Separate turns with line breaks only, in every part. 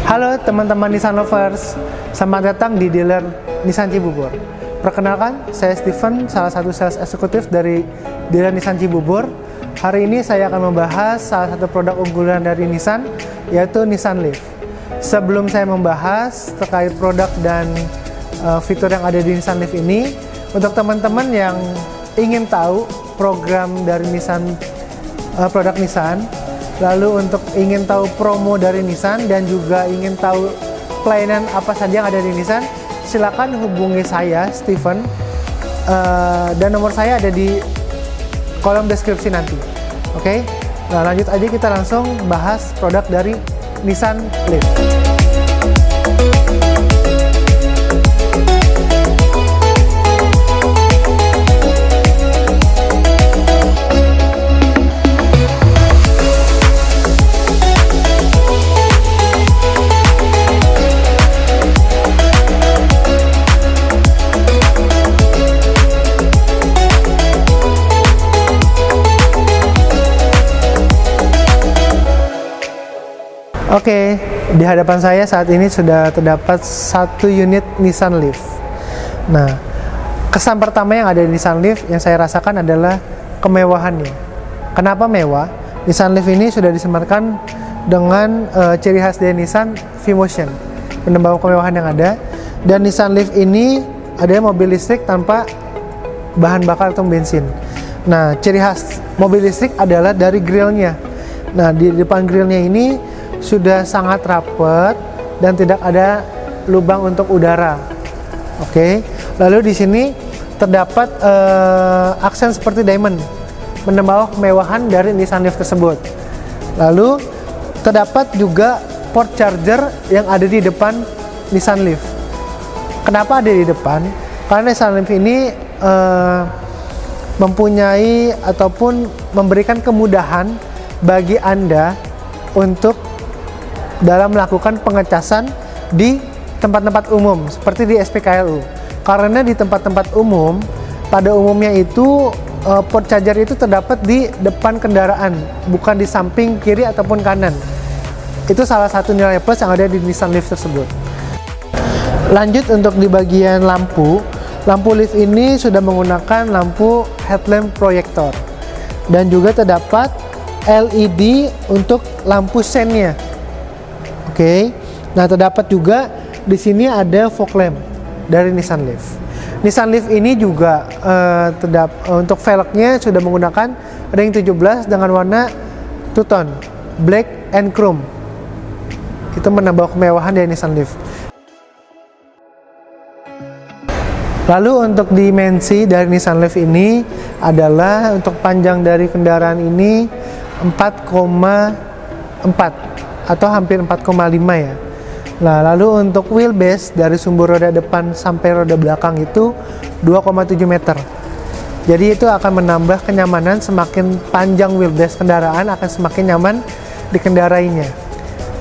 Halo teman-teman Nissan Lovers, selamat datang di dealer Nissan Cibubur. Perkenalkan, saya Steven, salah satu sales eksekutif dari dealer Nissan Cibubur. Hari ini saya akan membahas salah satu produk unggulan dari Nissan, yaitu Nissan Leaf. Sebelum saya membahas terkait produk dan fitur yang ada di Nissan Leaf ini, untuk teman-teman yang ingin tahu program dari Nissan, produk Nissan, lalu untuk ingin tahu promo dari Nissan dan juga ingin tahu pelayanan apa saja yang ada di Nissan, silakan hubungi saya, Steven, dan nomor saya ada di kolom deskripsi nanti. Oke, nah lanjut aja, kita langsung bahas produk dari Nissan Leaf. Oke, di hadapan saya saat ini sudah terdapat satu unit Nissan Leaf. Nah, kesan pertama yang ada di Nissan Leaf yang saya rasakan adalah kemewahannya. Kenapa mewah? Nissan Leaf ini sudah disematkan dengan ciri khas dari Nissan V-Motion, menambah kemewahan yang ada. Dan Nissan Leaf ini ada mobil listrik tanpa bahan bakar atau bensin. Nah, ciri khas mobil listrik adalah dari grillnya. Nah, di depan grillnya ini sudah sangat rapat dan tidak ada lubang untuk udara. Oke. Lalu di sini terdapat aksen seperti diamond, menambah kemewahan dari Nissan Leaf tersebut. Lalu terdapat juga port charger yang ada di depan Nissan Leaf. Kenapa ada di depan? Karena Nissan Leaf ini mempunyai ataupun memberikan kemudahan bagi Anda untuk dalam melakukan pengecasan di tempat-tempat umum seperti di SPKLU. Karena di tempat-tempat umum pada umumnya itu port charger itu terdapat di depan kendaraan, bukan di samping kiri ataupun kanan. Itu salah satu nilai plus yang ada di Nissan Leaf tersebut. Lanjut untuk di bagian lampu Leaf ini sudah menggunakan lampu headlamp proyektor dan juga terdapat LED untuk lampu sennya. Oke. Nah, terdapat juga di sini ada fog lamp dari Nissan Leaf. Nissan Leaf ini juga untuk velgnya sudah menggunakan ring 17 dengan warna two tone, black and chrome. Itu menambah kemewahan dari Nissan Leaf. Lalu untuk dimensi dari Nissan Leaf ini adalah untuk panjang dari kendaraan ini 4,4 atau hampir 4,5 ya. Nah, lalu untuk wheelbase dari sumbu roda depan sampai roda belakang itu 2,7 meter. Jadi itu akan menambah kenyamanan, semakin panjang wheelbase kendaraan akan semakin nyaman dikendarainya.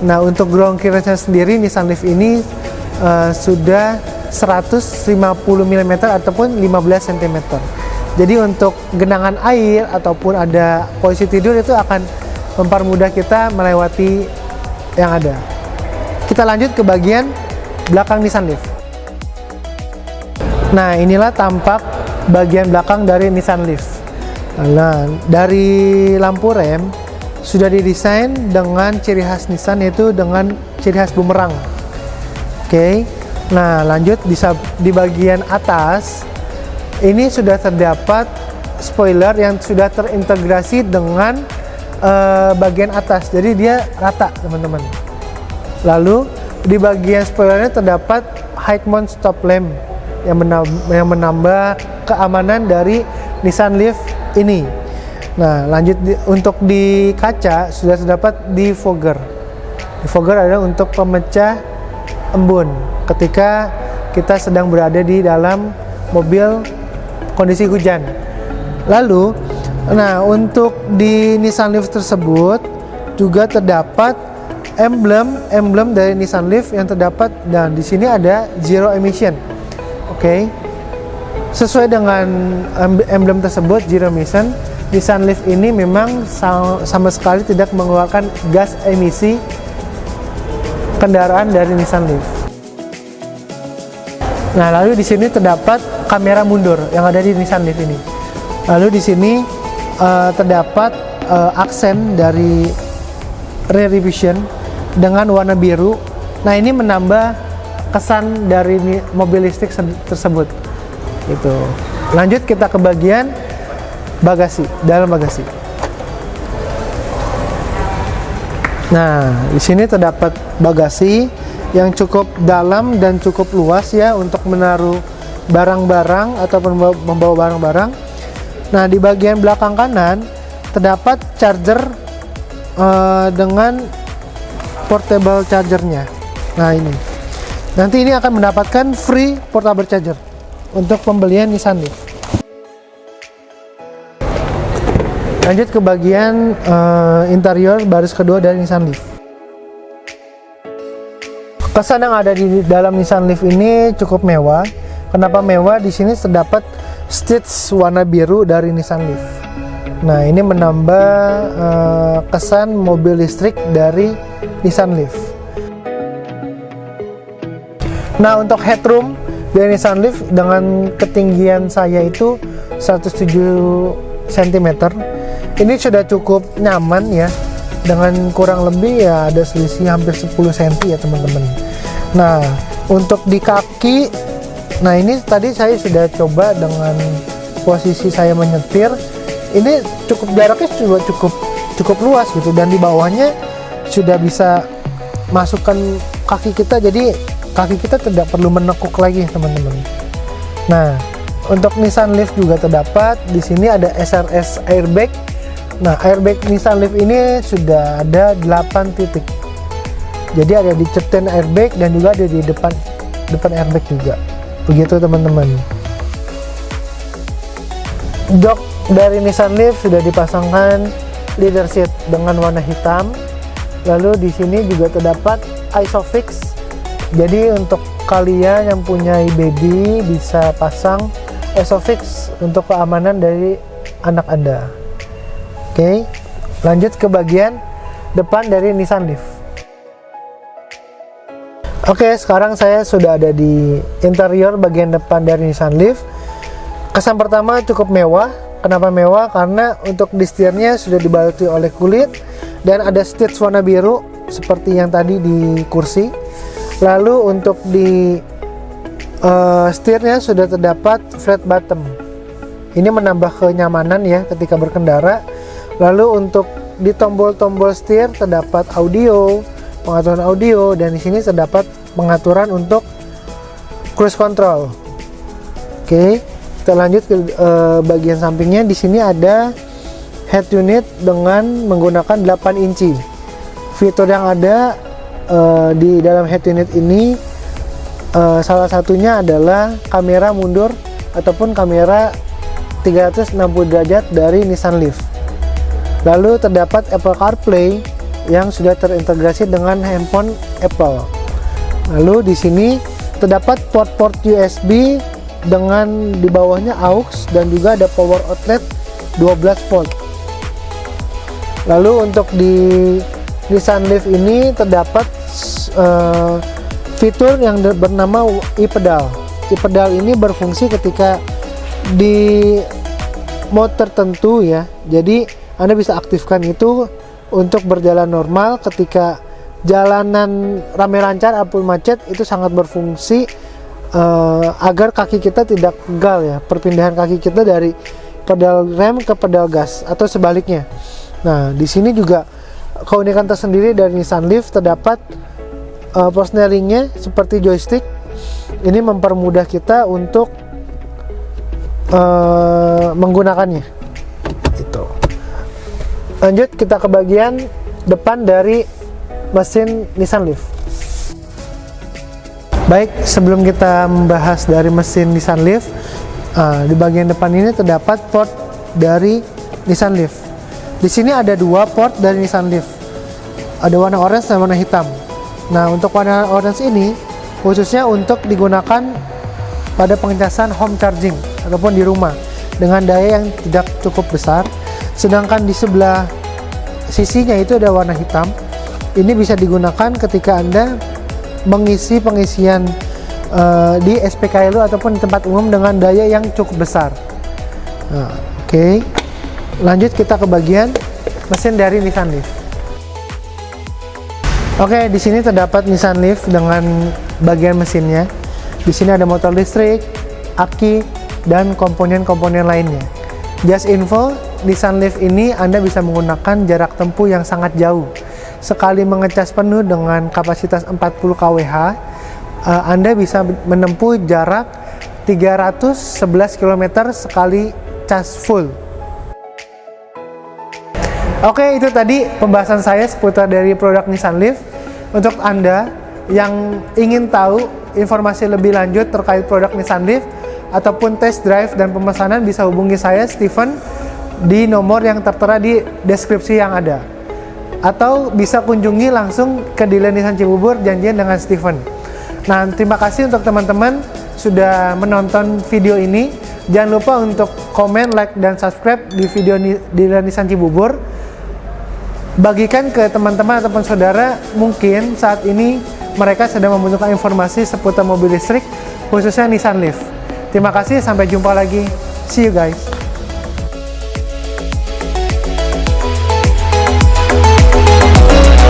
Nah, untuk ground clearance sendiri Nissan Leaf ini sudah 150 mm ataupun 15 cm. Jadi untuk genangan air ataupun ada posisi tidur itu akan mempermudah kita melewati yang ada. Kita lanjut ke bagian belakang Nissan Leaf. Nah, inilah tampak bagian belakang dari Nissan Leaf. Nah, dari lampu rem sudah didesain dengan ciri khas Nissan, yaitu dengan ciri khas bumerang. Oke. Nah, lanjut di bagian atas ini sudah terdapat spoiler yang sudah terintegrasi dengan bagian atas, jadi dia rata, teman-teman. Lalu di bagian spoilernya terdapat high mount stop lamp yang menambah keamanan dari Nissan Leaf ini. Nah, lanjut untuk di kaca sudah terdapat defogger. Defogger adalah untuk pemecah embun ketika kita sedang berada di dalam mobil kondisi hujan. Lalu nah, untuk di Nissan Leaf tersebut juga terdapat emblem dari Nissan Leaf yang terdapat, dan di sini ada zero emission. Oke. Sesuai dengan emblem tersebut, zero emission, Nissan Leaf ini memang sama sekali tidak mengeluarkan gas emisi kendaraan dari Nissan Leaf. Nah, lalu di sini terdapat kamera mundur yang ada di Nissan Leaf ini. Lalu di sini terdapat aksen dari rear vision dengan warna biru. Nah, ini menambah kesan dari mobil listrik tersebut. Gitu. Lanjut kita ke bagian bagasi, dalam bagasi. Nah, di sini terdapat bagasi yang cukup dalam dan cukup luas ya untuk menaruh barang-barang ataupun membawa barang-barang. Nah, di bagian belakang kanan terdapat charger dengan portable chargernya. Nah, ini. Nanti ini akan mendapatkan free portable charger untuk pembelian Nissan Leaf. Lanjut ke bagian interior baris kedua dari Nissan Leaf. Kesan yang ada di dalam Nissan Leaf ini cukup mewah. Kenapa mewah? Di sini terdapat stitch warna biru dari Nissan Leaf. Nah, ini menambah kesan mobil listrik dari Nissan Leaf. Nah, untuk headroom dari Nissan Leaf dengan ketinggian saya itu 107 cm. Ini sudah cukup nyaman ya. Dengan kurang lebih ya ada selisih hampir 10 cm ya teman-teman. Nah, untuk di kaki, nah ini tadi saya sudah coba dengan posisi saya menyetir. Ini jaraknya juga cukup luas gitu, dan di bawahnya sudah bisa masukkan kaki kita, jadi kaki kita tidak perlu menekuk lagi teman-teman. Nah, untuk Nissan Leaf juga terdapat di sini ada SRS airbag. Nah, airbag Nissan Leaf ini sudah ada 8 titik. Jadi ada di cetin airbag dan juga ada di depan airbag juga. Begitu teman-teman. Jok dari Nissan Leaf sudah dipasangkan leather seat dengan warna hitam. Lalu di sini juga terdapat ISOFIX. Jadi untuk kalian yang punya baby bisa pasang ISOFIX untuk keamanan dari anak Anda. Oke, lanjut ke bagian depan dari Nissan Leaf. Oke, sekarang saya sudah ada di interior bagian depan dari Nissan Leaf. Kesan pertama cukup mewah. Kenapa mewah? Karena untuk di setirnya sudah dibaluti oleh kulit dan ada stitch warna biru seperti yang tadi di kursi. Lalu untuk di setirnya sudah terdapat flat bottom. Ini menambah kenyamanan ya ketika berkendara. Lalu untuk di tombol-tombol setir terdapat audio, pengaturan audio, dan di sini terdapat pengaturan untuk cruise control. Oke, kita lanjut ke bagian sampingnya. Di sini ada head unit dengan menggunakan 8 inci. Fitur yang ada di dalam head unit ini salah satunya adalah kamera mundur ataupun kamera 360 derajat dari Nissan Leaf. Lalu terdapat Apple CarPlay yang sudah terintegrasi dengan handphone Apple. Lalu di sini terdapat port-port USB dengan di bawahnya aux dan juga ada power outlet 12 volt. Lalu untuk di Nissan Leaf ini terdapat fitur yang bernama e-pedal. E-pedal ini berfungsi ketika di mode tertentu ya. Jadi Anda bisa aktifkan itu untuk berjalan normal. Ketika jalanan ramai lancar ataupun macet, itu sangat berfungsi agar kaki kita tidak pegal ya, perpindahan kaki kita dari pedal rem ke pedal gas atau sebaliknya. Nah, di sini juga keunikan tersendiri dari Nissan Leaf terdapat power steeringnya seperti joystick. Ini mempermudah kita untuk menggunakannya. Itu. Lanjut kita ke bagian depan dari mesin Nissan Leaf. Baik, sebelum kita membahas dari mesin Nissan Leaf, di bagian depan ini terdapat port dari Nissan Leaf. Di sini ada 2 port dari Nissan Leaf. Ada warna orange dan warna hitam. Nah, untuk warna orange ini khususnya untuk digunakan pada pengecasan home charging ataupun di rumah dengan daya yang tidak cukup besar. Sedangkan di sebelah sisinya itu ada warna hitam. Ini bisa digunakan ketika Anda mengisi pengisian di SPKLU ataupun di tempat umum dengan daya yang cukup besar. Nah, oke. Lanjut kita ke bagian mesin dari Nissan Leaf. Oke, di sini terdapat Nissan Leaf dengan bagian mesinnya. Di sini ada motor listrik, aki, dan komponen-komponen lainnya. Just info, Nissan Leaf ini Anda bisa menggunakan jarak tempuh yang sangat jauh. Sekali mengecas penuh dengan kapasitas 40 kWh, Anda bisa menempuh jarak 311 km sekali cas full. Oke, itu tadi pembahasan saya seputar dari produk Nissan Leaf. Untuk Anda yang ingin tahu informasi lebih lanjut terkait produk Nissan Leaf ataupun test drive dan pemesanan, bisa hubungi saya, Steven, di nomor yang tertera di deskripsi yang ada. Atau bisa kunjungi langsung ke dealer Nissan Cibubur, janjian dengan Steven. Nah, terima kasih untuk teman-teman sudah menonton video ini. Jangan lupa untuk komen, like, dan subscribe di video dealer Nissan Cibubur. Bagikan ke teman-teman ataupun saudara mungkin saat ini mereka sedang membutuhkan informasi seputar mobil listrik, khususnya Nissan Leaf. Terima kasih, sampai jumpa lagi. See you guys.